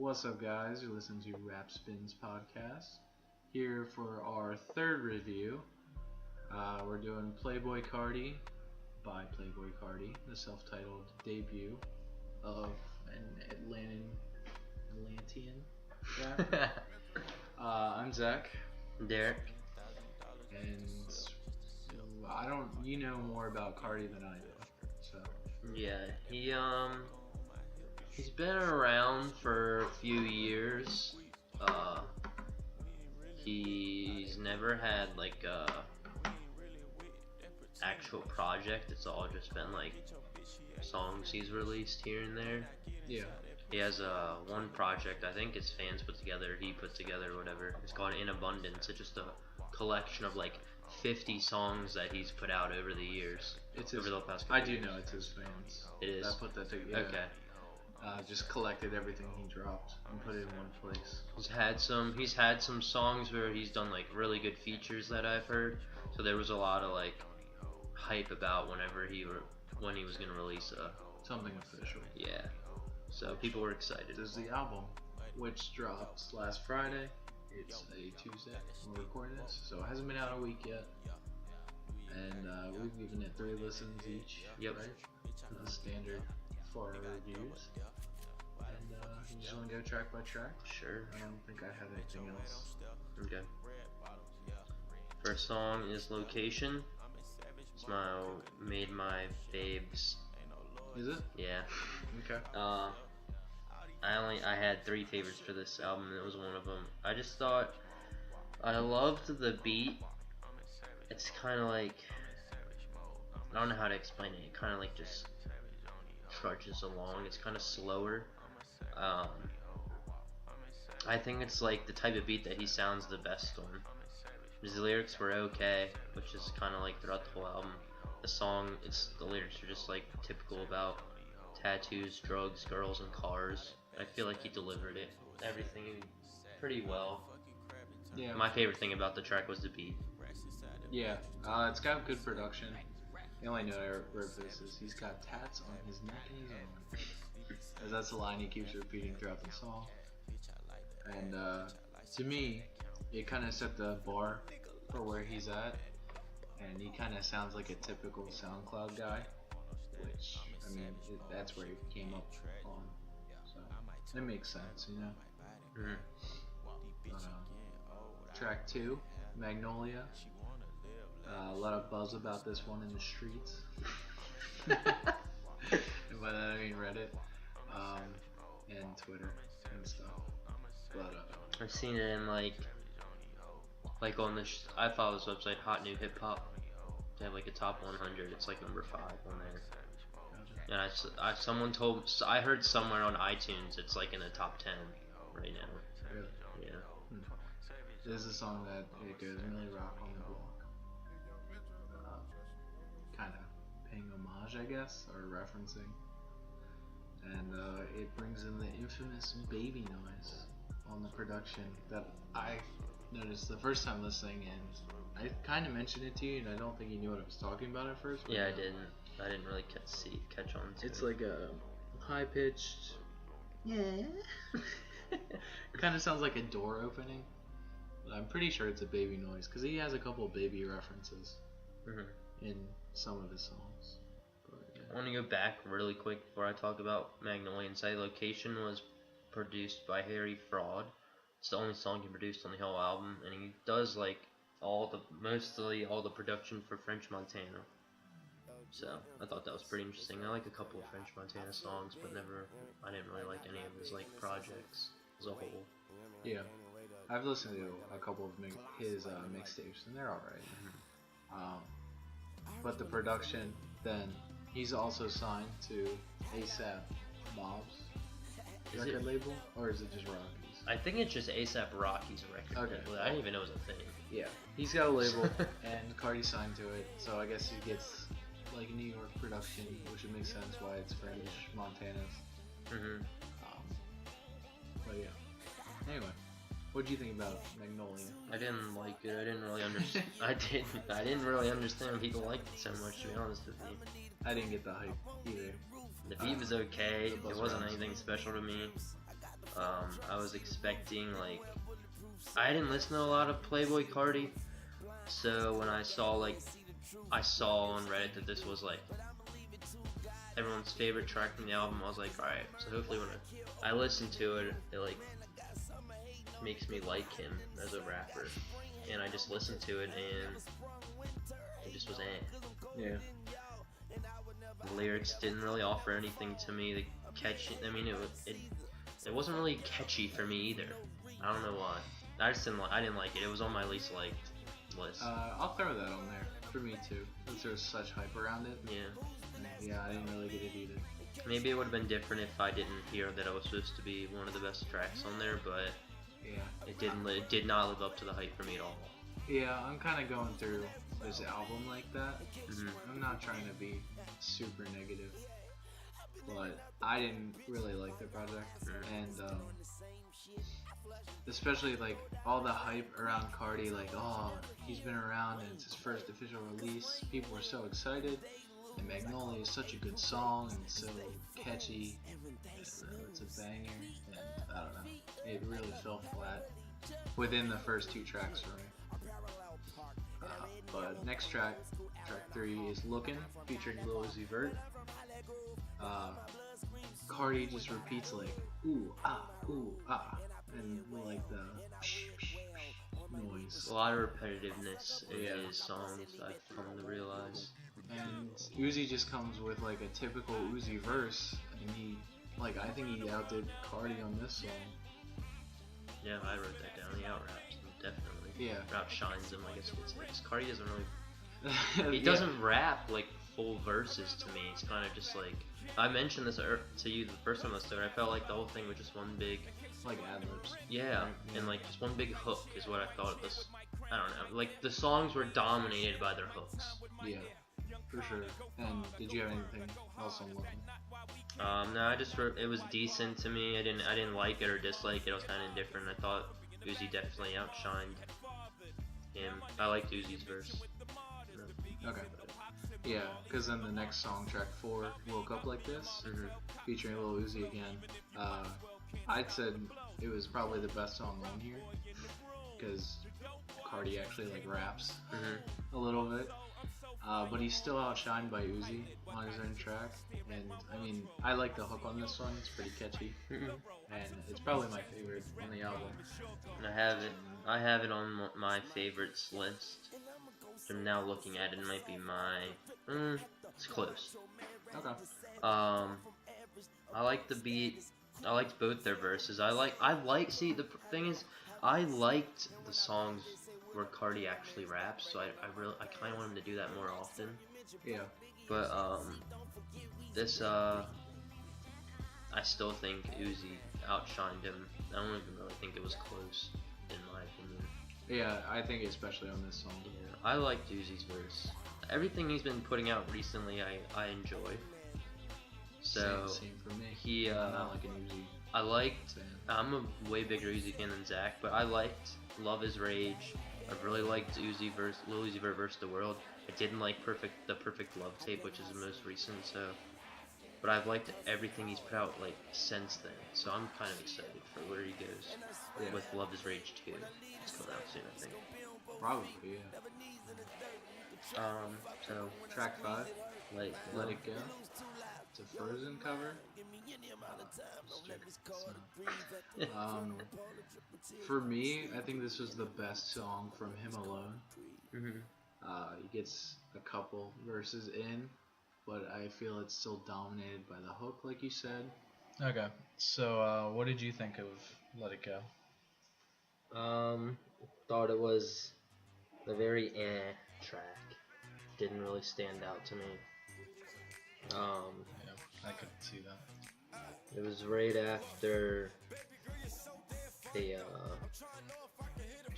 What's up, guys? You're listening to Rap Spinz podcast. Here for our third review. We're doing Playboi Carti by Playboi Carti, the self-titled debut of an Atlantean rapper. I'm Zach. Derek. And you know more about Carti than I do. So Yeah, he's been around for a few years. He's never had like a actual project. It's all just been like songs he's released here and there. Yeah. He has one project, I think his fans put together, he put together, whatever. It's called In Abundance. It's just a collection of like 50 songs that he's put out over the years. It's over his, the past I couple do years. know it's his fans. It is. I put that together. Okay. Just collected everything he dropped and put it in one place. He's had some songs where he's done like really good features that I've heard. So there was a lot of like hype about when he was gonna release Something official. yeah. So people were excited. This is the album, which dropped last Friday. It's a Tuesday when we're recording this, so it hasn't been out a week yet. And we've given it 3 listens each. Yep. Right? The standard for our reviews. And you just want to go track by track? Sure. I don't think I have anything else. Okay. First song is Location. It's made my faves. Is it? Yeah. Okay. I had 3 favorites for this album, and it was one of them. I just thought I loved the beat. It's kind of like, I don't know how to explain it. It kind of like just trudges along. It's kind of slower. I think it's like the type of beat that he sounds the best on. His lyrics were okay, which is kind of like throughout the whole album. The lyrics are just like typical about tattoos, drugs, girls, and cars. I feel like he delivered everything pretty well. Yeah. My favorite thing about the track was the beat. Yeah. It's got good production. The only note I wrote for this is he's got tats on his neck and his arm. As that's the line he keeps repeating throughout the song. And to me, it kind of set the bar for where he's at. And he kind of sounds like a typical SoundCloud guy, which, I mean, that's where he came up on. So, it makes sense, you know? Mm-hmm. Track 2, Magnolia. A lot of buzz about this one in the streets. And by that I mean Reddit, and Twitter and stuff. But I've seen it in like on I follow this website, Hot New Hip Hop. They have like a top 100. It's like number 5 on there. And I heard somewhere on iTunes it's like in the top 10 right now. really, Yeah. this is a song that it goes Millie Rock on the block. Kind of paying homage, I guess, or referencing. And it brings in the infamous baby noise on the production that I noticed the first time listening, and I kind of mentioned it to you, and I don't think you knew what I was talking about at first. Yeah, I didn't really catch on to It's it. like a high-pitched, yeah. Kind of sounds like a door opening. But I'm pretty sure it's a baby noise, because he has a couple of baby references in some of his songs. But, yeah. I want to go back really quick before I talk about Magnolia and say Location was produced by Harry Fraud. It's the only song he produced on the whole album, and he does like mostly all the production for French Montana. So I thought that was pretty interesting. I like a couple of French Montana songs, but I didn't really like any of his like projects as a whole. Yeah, I've listened to a couple of his mixtapes, and they're alright. But the production, then he's also signed to ASAP Bob's record label, or is it just Rockies? I think it's just ASAP Rocky's record. Okay. I didn't even know it was a thing. Yeah, he's got a label, and Carti signed to it, so I guess he gets like New York production, which would make sense why it's French Montana's. But yeah. Anyway, what do you think about Magnolia? I didn't like it. I didn't really understand. I didn't really understand people liked it so much, to be honest with you. I didn't get the hype either. The beat was okay. the buzz It wasn't around anything special to me. I was expecting like I didn't listen to a lot of Playboi Carti, so when I saw on Reddit that this was like everyone's favorite track from the album, I was like, alright, so hopefully when I listen to it, it like makes me like him as a rapper, and I just listened to it and it just was Yeah. The lyrics didn't really offer anything to me. The catchy, I mean, it wasn't really catchy for me either. I don't know why. I didn't like it. It was on my least liked list. I'll throw that on there for me too, since there was such hype around it. Yeah. Yeah, I didn't really get it either. Maybe it would have been different if I didn't hear that it was supposed to be one of the best tracks on there, but yeah, it did not live up to the hype for me at all. Yeah, I'm kind of going through this album like that. Mm-hmm. I'm not trying to be super negative, but I didn't really like the project, and especially like all the hype around Carti, like, oh, he's been around and it's his first official release. People were so excited, and Magnolia is such a good song and so catchy. It's a banger, and I don't know, it really fell flat within the first two tracks for me. But next track 3 is Lookin', featuring Lil Uzi Vert. Carti just repeats like ooh ah, and like the noise. A lot of repetitiveness in his songs, I've come to realize. And Uzi just comes with like a typical Uzi verse, and I think he outdid Carti on this song. Yeah, I wrote that down. He outraps him, definitely. Yeah. Rap shines him, I guess you could say. Because Carti doesn't really... He doesn't rap, like, full verses to me. It's kind of just like... I mentioned this to you the first time I listened to it. I felt like the whole thing was just one big... Like ad-libs. Yeah, and like just one big hook is what I thought it was. I don't know. Like, the songs were dominated by their hooks. Yeah, for sure. And did you have anything else on Lookin'? No, I just wrote, it was decent to me. I didn't like it or dislike it. I was kind of indifferent. I thought Uzi definitely outshined him. I liked Uzi's verse. Okay. Yeah, because then the next song, track 4, Woke Up Like This, featuring Lil Uzi again. I'd said it was probably the best song on here, because Carti actually like raps a little bit. But he's still outshined by Uzi on his own track, and I mean, I like the hook on this one. It's pretty catchy, and it's probably my favorite on the album. And I have it on my favorites list. I'm now looking at it. It might be my. It's close. Okay. I like the beat. I liked both their verses. See, the thing is, I liked the songs where Carti actually raps, so I kind of want him to do that more often. Yeah. But this I still think Uzi outshined him. I don't even really think it was close, in my opinion. Yeah, I think especially on this song. Yeah, I liked Uzi's verse. Everything he's been putting out recently, I enjoy. So same for me. I'm not like an Uzi. I'm a way bigger Uzi fan than Zach, but I liked Love Is Rage. I really liked Lil Uzi Vert vs. The World. I didn't like the Perfect Love tape, which is the most recent, but I've liked everything he's put out like since then. So I'm kind of excited for where he goes with Love Is Rage 2. It's coming out soon, I think. Probably, yeah. So track 5, Let It Go. It's a Frozen cover. For me, I think this was the best song from him alone. He gets a couple verses in, but I feel it's still dominated by the hook, like you said. Okay, so what did you think of Let It Go? Thought it was a very track. Didn't really stand out to me. Yeah, I could see that. It was right after the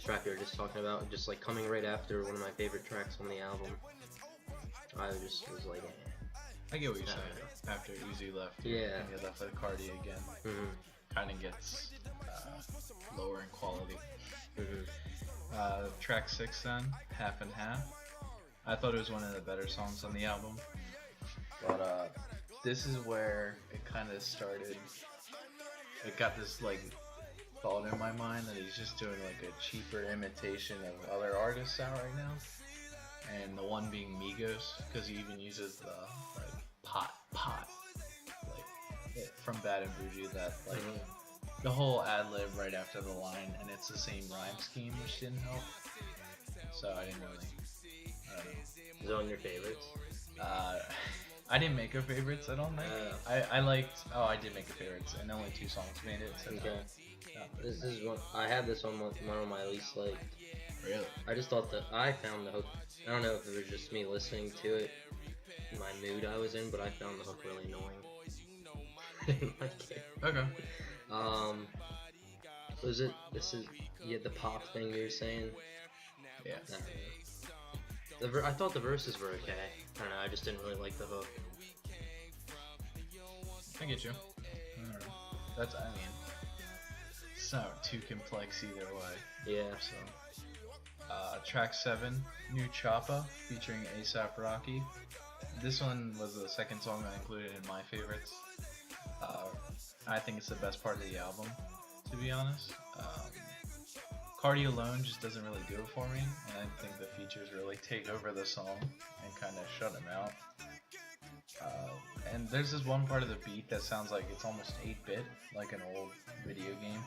track we were just talking about, just like coming right after one of my favorite tracks on the album. I just was like, I get what you're saying. After Uzi left, and he left with Carti again, kind of gets lower in quality. Track 6 then, Half and Half. I thought it was one of the better songs on the album, but this is where it kind of started it got this like thought in my mind that he's just doing like a cheaper imitation of other artists out right now, and the one being Migos, because he even uses the like pot like from Bad and Bougie, that like the whole ad lib right after the line, and it's the same rhyme scheme, which didn't help. So I didn't really. I don't know. Is it on your favorites? I didn't make a favorites. I don't think. I liked. Oh, I did make a favorites, and only 2 songs made it. So Okay. no. This is one. I have this on one of my least liked. Really? I just thought that I found the hook. I don't know if it was just me listening to it, my mood I was in, but I found the hook really annoying. I didn't like it. Okay. Was it? This is the pop thing you were saying. Yeah. I thought the verses were okay. I don't know. I just didn't really like the hook. I get you. That's. I mean, it's not too complex either way. Yeah. So. Track 7, New Choppa, featuring A$AP Rocky. This one was the second song I included in my favorites. I think it's the best part of the album, to be honest. Carti alone just doesn't really do it for me, and I think the features really take over the song and kind of shut him out. And there's this one part of the beat that sounds like it's almost 8-bit, like an old video game,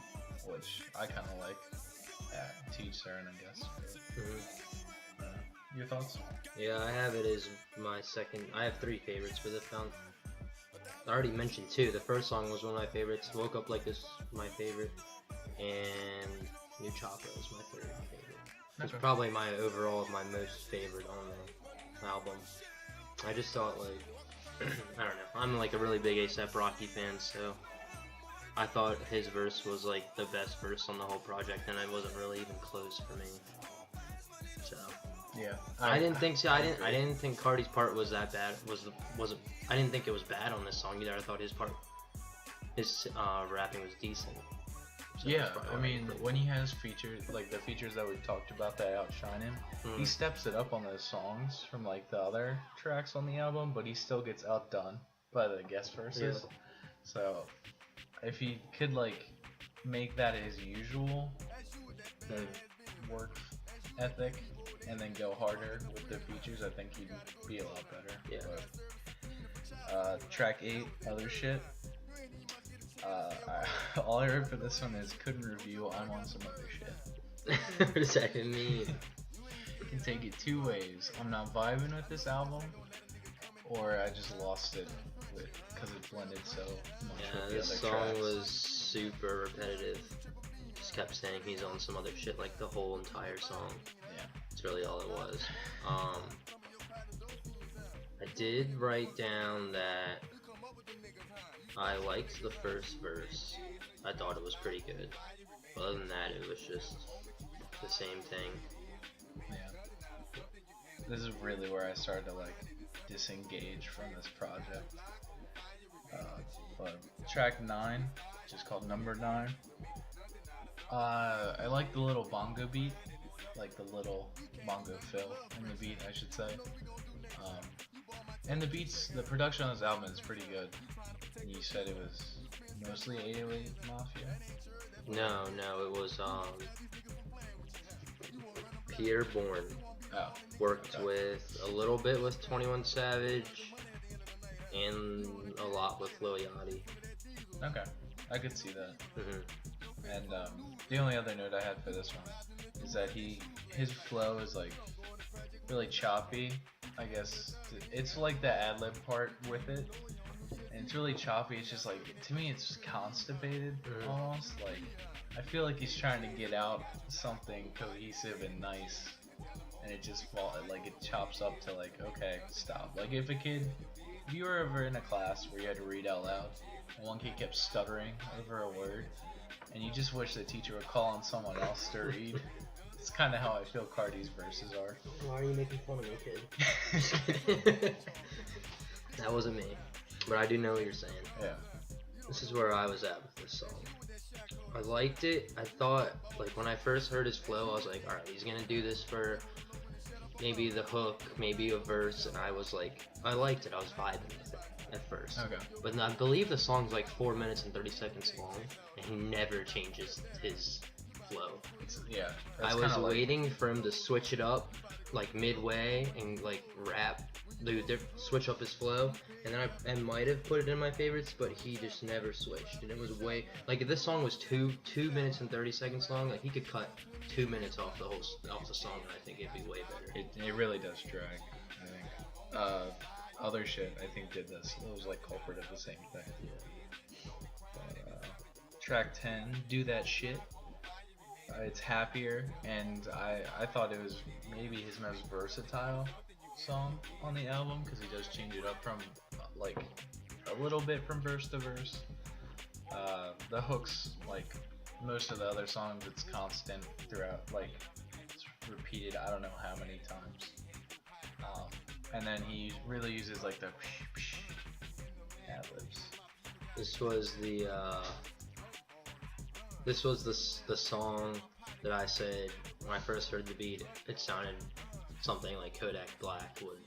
which I kind of like. To each their own, I guess. Your thoughts? Yeah, I have it as my second. I have 3 favorites for the film. I already mentioned 2. The first song was one of my favorites. Woke Up Like This, my favorite, and New Choppa is my 3rd favorite. It's probably my most favorite on the album. I just thought like I don't know. I'm like a really big A$AP Rocky fan, so I thought his verse was like the best verse on the whole project, and it wasn't really even close for me. So yeah, I didn't think so. I didn't think Carti's part was that bad. I didn't think it was bad on this song either. I thought his rapping was decent. So yeah, I mean, when he has features, like the features that we've talked about that outshine him, he steps it up on those songs from like the other tracks on the album, but he still gets outdone by the guest verses. Yeah. So if he could like make that his usual work ethic and then go harder with the features, I think he'd be a lot better. Yeah. But, track 8, Other Shit. All I heard for this one is couldn't review, I'm on some other shit. What does that even mean? You can take it 2 ways. I'm not vibing with this album, or I just lost it because it blended so much with the other this song tracks. was super repetitive. Just kept saying he's on some other shit like the whole entire song. Yeah. That's really all it was. I did write down that I liked the first verse. I thought it was pretty good. Other than that, it was just the same thing. Yeah. This is really where I started to like disengage from this project. But track 9, which is called Number 9. I like the little bongo beat, like the little bongo fill in the beat, I should say. And the production on this album is pretty good. And you said it was mostly 808 Mafia? No, it was Pierre Bourne. Oh. Worked with a little bit with 21 Savage and a lot with Lil Yachty. Okay, I could see that. Mm-hmm. And the only other note I had for this one is that his flow is like really choppy. I guess it's like the ad-lib part with it, and it's really choppy. It's just like, to me, it's just constipated almost. Like, I feel like he's trying to get out something cohesive and nice, and it just it chops up to like, okay, stop. Like if you were ever in a class where you had to read out loud, and one kid kept stuttering over a word, and you just wish the teacher would call on someone else to read. It's kind of how I feel Carti's verses are. Why are you making fun of me, kid? That wasn't me, but I do know what you're saying. Yeah. This is where I was at with this song. I liked it. I thought, like, when I first heard his flow, I was like, alright, he's gonna do this for maybe the hook, maybe a verse, and I was like, I liked it. I was vibing with it at first. Okay. But I believe the song's like 4 minutes and 30 seconds long, and he never changes his flow. Yeah. I was waiting for him to switch it up, like midway, and like rap, switch up his flow, and then I might have put it in my favorites, but he just never switched, and it was way like if this song was 2 minutes and 30 seconds long, like he could cut 2 minutes off the song, and I think it'd be way better. It really does drag, I think. Other shit I think did this. It was like culprit of the same thing. But, track 10, Do That Shit. It's happier, and I thought it was maybe his most versatile song on the album, because he does change it up from like a little bit from verse to verse. The hooks, like most of the other songs, it's constant throughout, like it's repeated I don't know how many times. And then he really uses like the ad-libs. This was the song that I said when I first heard the beat, it sounded something like Kodak Black would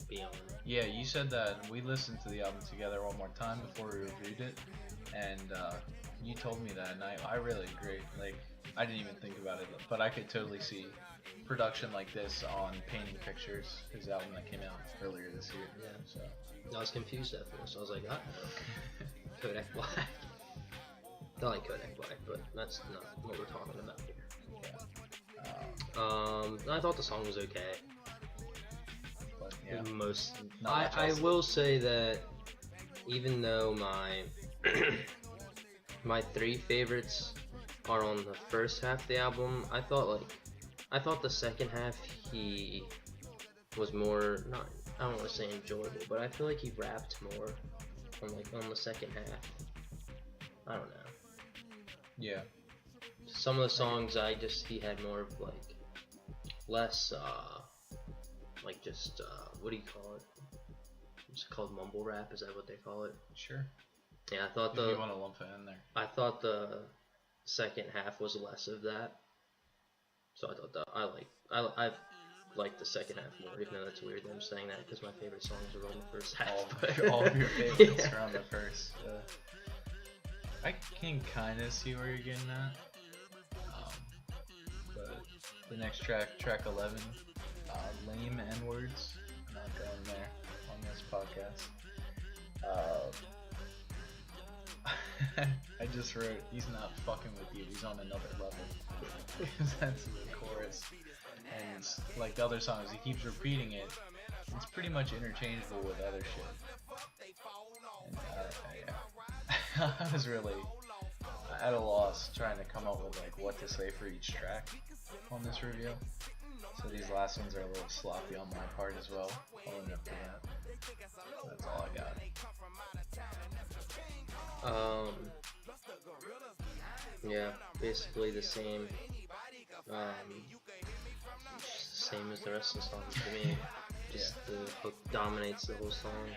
be on. Yeah, you said that. We listened to the album together one more time before we reviewed it, and you told me that, and I really agree. Like, I didn't even think about it, but I could totally see production like this on Painting Pictures, his album that came out earlier this year. Yeah. So I was confused at first. I was like, Kodak Black. I like Kodak Black, but that's not what we're talking about here. Yeah. I thought the song was okay. But yeah. I will say that even though my 3 favorites are on the first half of the album, I thought the second half he was more I don't want to say enjoyable, but I feel like he rapped more on the second half. I don't know. Yeah. Some of the songs he had more of like less like just what do you call it? It's called mumble rap, is that what they call it? Sure. Yeah, I thought if you want to lump it in there. I thought the second half was less of that. So I thought that I like the second half more, even though that's weird that I'm saying that because my favorite songs are on the first half. All of your favorites are on the first. I can kind of see where you're getting at. But the next track 11, Lame N-Words. I'm not going there on this podcast. I just wrote, he's not fucking with you, he's on another level. That's the chorus. And like the other songs, he keeps repeating it. It's pretty much interchangeable with other shit. And yeah. I was really at a loss trying to come up with like what to say for each track on this review. So these last ones are a little sloppy on my part as well. I'll end up to that. That's all I got. Yeah, basically the same. Just the same as the rest of the song to me. Just the hook dominates the whole song.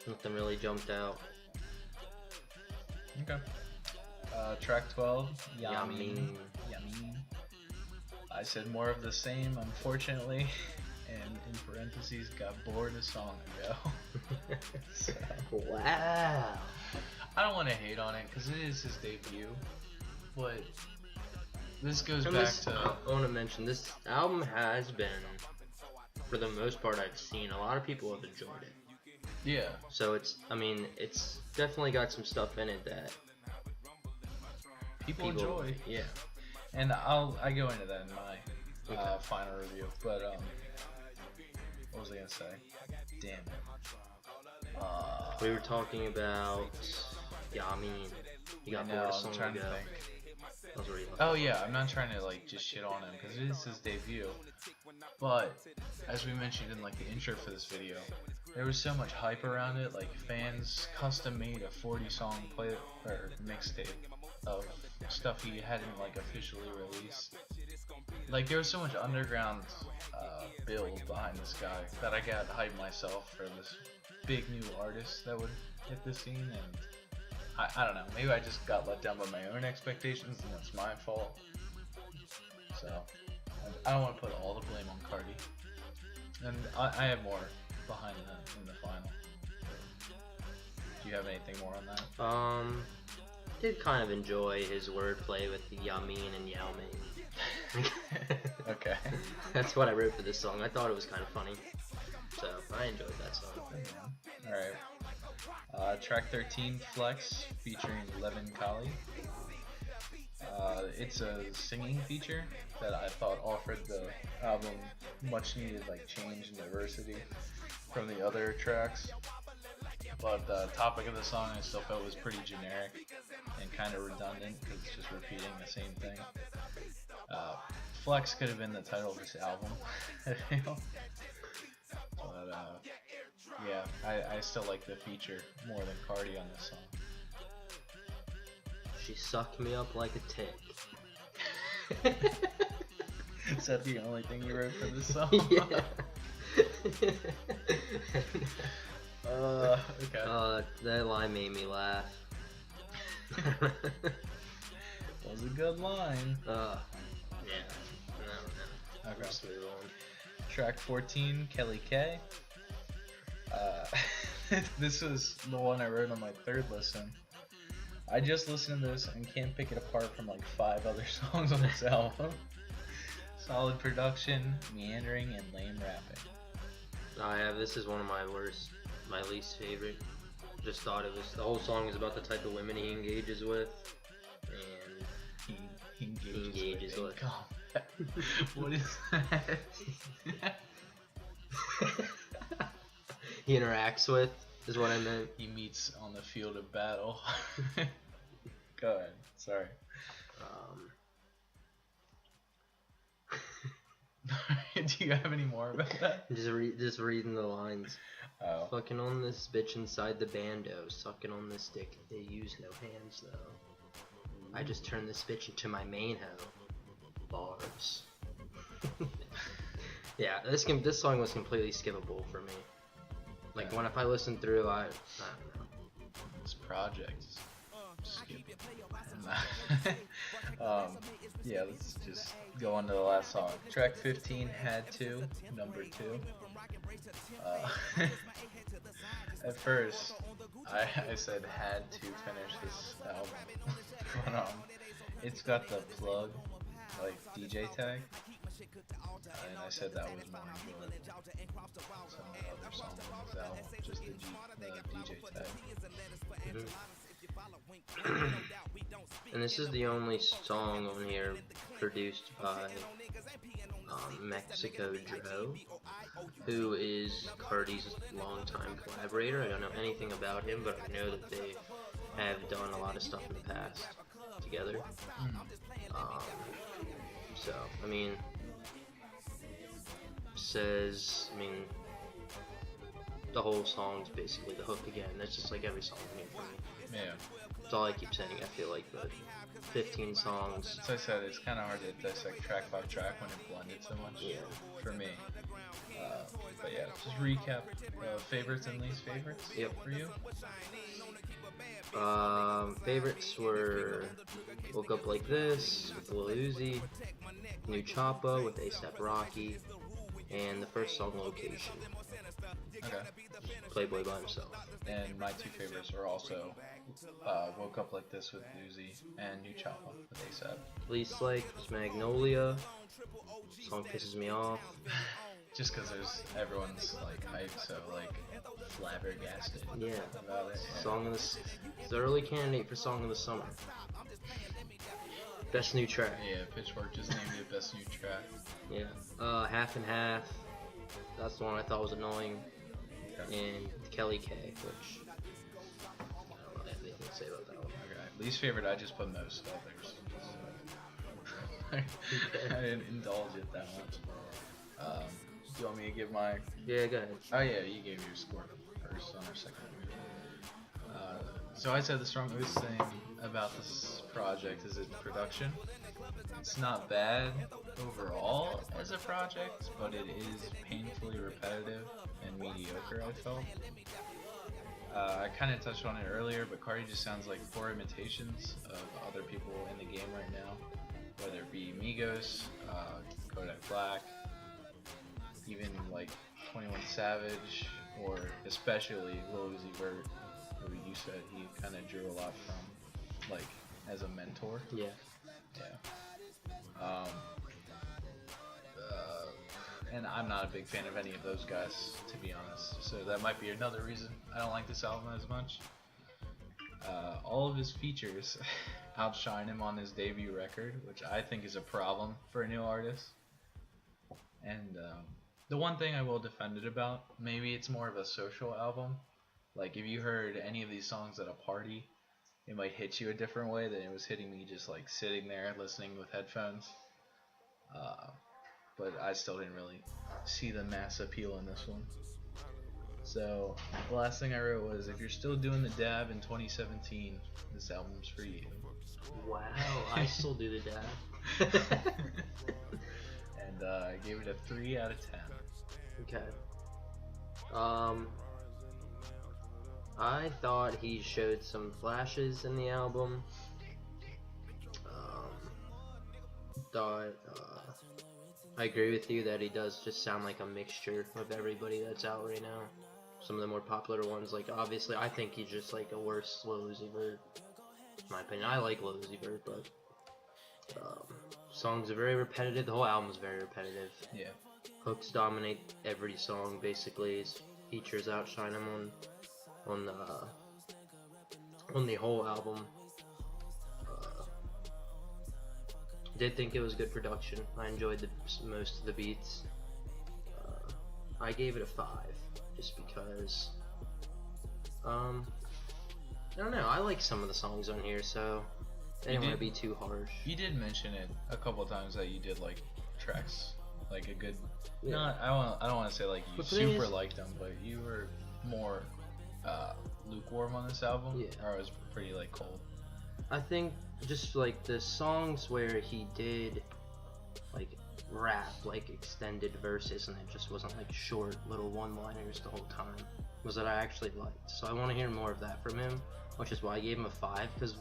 Nothing really jumped out. Okay. Track 12, Yamin. I said more of the same, unfortunately, and in parentheses, got bored a song ago. So, wow. I don't want to hate on it because it is his debut, but this goes and back this, to. I want to mention this album has been, for the most part, I've seen a lot of people have enjoyed it. Yeah. So it's definitely got some stuff in it that people enjoy. Yeah. And I go into that in my final review. But what was I gonna say? Damn it. We were talking about Yamin. You got bored a song trying ago. to think. That was where you left Oh off. yeah, I'm not trying to like just shit on him because it is his debut. But as we mentioned in like the intro for this video, there was so much hype around it. Like fans custom made a 40-song play or mixtape of stuff he hadn't like officially released. Like there was so much underground build behind this guy that I got hyped myself for this big new artist that would hit the scene, and I don't know, maybe I just got let down by my own expectations and that's my fault. So I don't want to put all the blame on Carti. And I have more behind that in the final. Do you have anything more on that? Did kind of enjoy his wordplay with the Yamin and Yao Ming. Okay. That's what I wrote for this song. I thought it was kind of funny. So, I enjoyed that song. Alright. Track 13, Flex, featuring Levin Kali. It's a singing feature that I thought offered the album much needed like change and diversity from the other tracks. But the topic of the song I still felt was pretty generic and kind of redundant because it's just repeating the same thing. Flex could have been the title of this album, I feel. But yeah, I still like the feature more than Carti on this song. She sucked me up like a tick. Is that the only thing you wrote for this song? Yeah. Okay. That line made me laugh. That was a good line. Yeah. No. Okay. Just move on. Track 14, Kelly K. This was the one I wrote on my third listen. I just listened to this and can't pick it apart from like 5 other songs on this album. Solid production, meandering, and lame rapping. This is one of my least favorite. Just thought the whole song is about the type of women he engages with, and he engages with. What is that? He interacts with is what I meant. He meets on the field of battle. Go ahead. Sorry. Do you have any more about that? Just reading the lines. Oh. Fucking on this bitch inside the bando, sucking on this dick. They use no hands though. I just turned this bitch into my main hoe. Bars. Yeah, this song was completely skippable for me. Like if I listened through, I don't know. This project is skippable. Yeah, let's just go on to the last song. Track 15, Had To, number 2. At first, I said had to finish this album. But, it's got the plug, like DJ tag, and I said that was more enjoyable. Some of the other songs on this album, just the DJ tag. And this is the only song on here produced by Mexico Joe, who is Carti's longtime collaborator. I don't know anything about him, but I know that they have done a lot of stuff in the past together. So, I mean, the whole song's basically the hook again. It's just like every song in here for me. Yeah. That's all I keep saying, I feel like, but 15 songs. As I said, it's kind of hard to dissect track by track when it blended so much for me. But yeah, just recap favorites and least favorites for you. Favorites were Woke Up Like This with Lil Uzi, New Choppa with A$AP Rocky, and the first song, Location. Okay. Playboi by himself. And my 2 favorites are also Woke Up Like This with Uzi and New Choppa with A$AP. Least like was Magnolia. Song pisses me off. Just because everyone's like hyped, so like flabbergasted about it. Yeah. Song of it's the early candidate for Song of the Summer. Best new track. Yeah, Pitchfork just named it Best New Track. Yeah. Half and Half. That's the one I thought was annoying. Okay. And Kelly K, which I don't really have anything to say about that one. Okay. Least favorite, I just put most others. I didn't indulge it that much. Do you want me to give my... Yeah, go ahead. Oh yeah, you gave your score first on our second movie. So I said the strongest thing about this project is its production. It's not bad overall as a project, but it is painfully repetitive and mediocre, I felt. I kind of touched on it earlier, but Carti just sounds like poor imitations of other people in the game right now, whether it be Migos, Kodak Black, even like 21 Savage, or especially Lil Uzi Vert, who you said he kind of drew a lot from, like, as a mentor. Yeah. Yeah. And I'm not a big fan of any of those guys, to be honest. So that might be another reason I don't like this album as much. All of his features outshine him on his debut record, which I think is a problem for a new artist. And the one thing I will defend it about, maybe it's more of a social album. Like, if you heard any of these songs at a party, it might hit you a different way than it was hitting me just like sitting there listening with headphones. But I still didn't really see the mass appeal in this one. So the last thing I wrote was, if you're still doing the dab in 2017, this album's for you. Wow, I still do the dab. And I gave it a 3 out of 10. Okay. I thought he showed some flashes in the album. I agree with you that he does just sound like a mixture of everybody that's out right now. Some of the more popular ones, like, obviously, I think he's just like a worse Lil Uzi Vert, in my opinion. I like Lil Uzi Vert, but songs are very repetitive. The whole album's very repetitive. Yeah. Hooks dominate every song, basically. His features outshine him on the whole album. Did think it was good production. I enjoyed most of the beats. I gave it a 5, just because. I don't know. I like some of the songs on here, so I didn't want to be too harsh. You did mention it a couple times that you did like tracks, like a good. Yeah. Not, I don't want to say like you super liked them, but you were more lukewarm on this album. Yeah. Or it was pretty like cold. I think just like the songs where he did like rap, like extended verses, and it just wasn't like short little one-liners the whole time, was that I actually liked. So I want to hear more of that from him, which is why I gave him a 5, because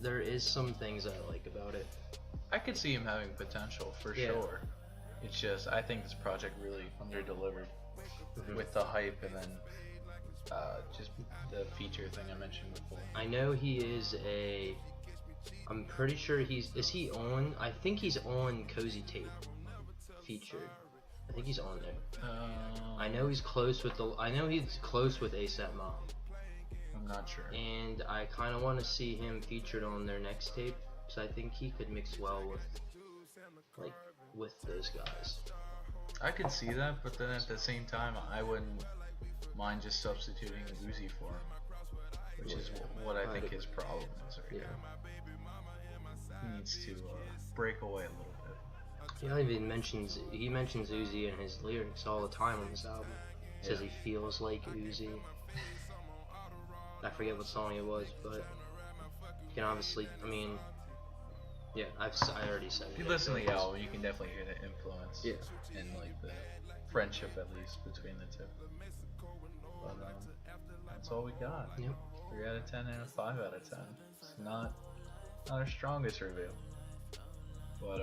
there is some things that I like about it. I could see him having potential for sure. It's just, I think this project really under-delivered with the hype, and then just the feature thing I mentioned before. I know he is I'm pretty sure I think he's on Cozy Tape featured. I think he's on there. I know he's close with A$AP Mob. I'm not sure. And I kind of want to see him featured on their next tape, because I think he could mix well with those guys. I could see that, but then at the same time, I wouldn't mind just substituting Uzi for him, which is what I think his problem is right now. He needs to break away a little bit. He mentions Uzi in his lyrics all the time on this album. He says he feels like Uzi. I forget what song it was, but you can obviously, I already said it. If you listen to the album, you can definitely hear the influence. Yeah. And like the friendship, at least, between the two. But that's all we got. Yep. 3 out of 10 and a 5 out of 10. It's not our strongest review, but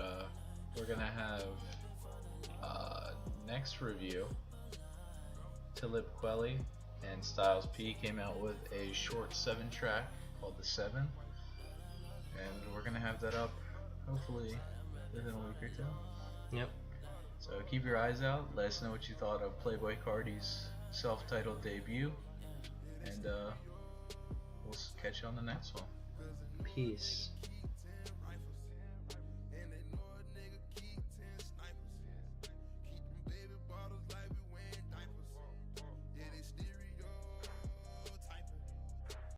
we're gonna have next review. Talib Kweli and Styles P came out with a short 7-track called The 7, and we're gonna have that up hopefully within a week or 2. Yep. So keep your eyes out. Let us know what you thought of Playboi Carti's self-titled debut, and we'll catch you on the next one. Peace.